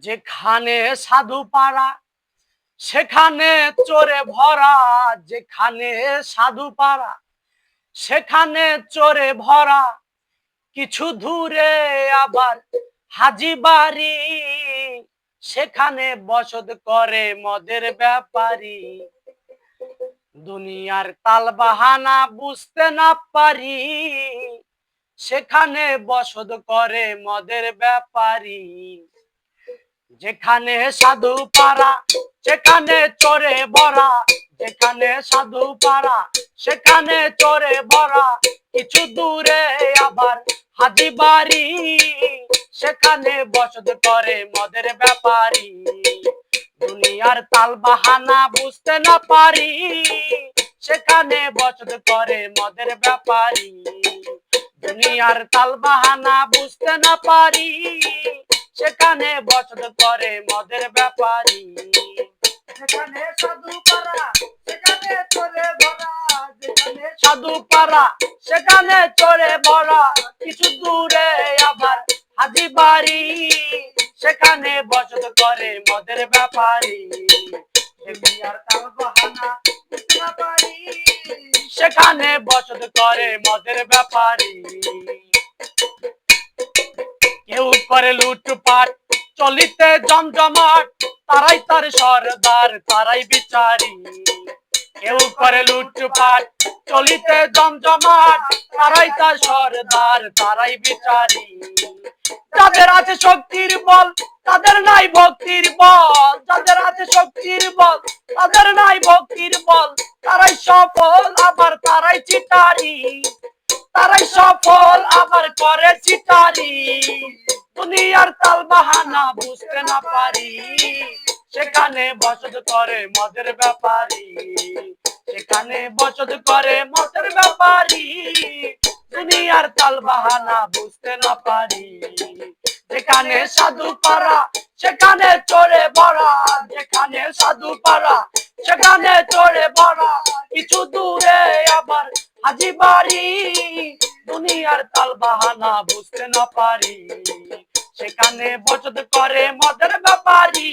যেখানে সাধু পাড়া সেখানে চোরে ভরা, যেখানে সাধু পাড়া সেখানে চোরে ভরা, কিছু দূরে আবার হাজি বাড়ি, সেখানে বসত করে মদের ব্যাপারী। দুনিয়ার তাল বাহানা বুঝতে না পারি, সেখানে বসত করে মদের ব্যাপারী। যেখানে সাধু পাড়া সেখানে চোরে ভরা, যেখানে সাধু পাড়া সেখানে চোরে ভরা, কিছু দূরে আবার হাজি বাড়ি, সেখানে বসত করে মদের ব্যাপারী। দুনিয়ার তাল বাহানা বুঝতে না পারি, সেখানে বসত করে মদের ব্যাপারী। দুনিয়ার তাল বাহানা বুঝতে না পারি, সেখানে বসত করে মদের ব্যাপারী। যেখানে সাধু পাড়া সেখানে চোরে ভরা, যেখানে সাধু পাড়া সেখানে চোরে ভরা, কিছু দূরে আবার হাজি বাড়ি, সেখানে বসত করে মদের ব্যাপারী। দুনিয়ার তাল বাহানা বুঝতে না পারি, সেখানে বসত করে মদের ব্যাপারী। কেউ করে লুটপাট চলিতে জমজমাট, তারাই তার সরদার তারাই বিচারী। কেউ করে লুটপাট চলিতে জমজমাট, তারাই তার সরদার তারাই বিচারী। যাদের আছে শক্তির বল তাদের নাই ভক্তির বল, যাদের আছে শক্তির বল তাদের নাই ভক্তির বল, তারাই সফল আবার তারাই চিটারি, তারাই সফল আবার করে চিটারি। দুনিয়ার তাল বাহানা বুঝতে না পারি, সেখানে বসত করে মদের ব্যাপারী, সেখানে বসত করে মদের ব্যাপারী। দুনিয়ার তাল বাহানা বুঝতে না পারি, যেখানে সাধু পাড়া সেখানে চোরে ভরা, যেখানে সাধু পাড়া সেখানে চোরে ভরা, কিছু দূরে আবার হাজি বাড়ি। দুনিয়ার তাল বাহানা বুঝতে না পারি, সেখানে বসত করে মদের ব্যাপারী।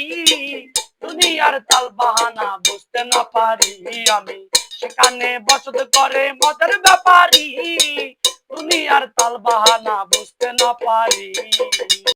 দুনিয়ার তাল বাহানা বুঝতে না পারি আমি, সেখানে বসত করে মদের ব্যাপারী। দুনিয়ার তাল বাহানা বুঝতে না পারি।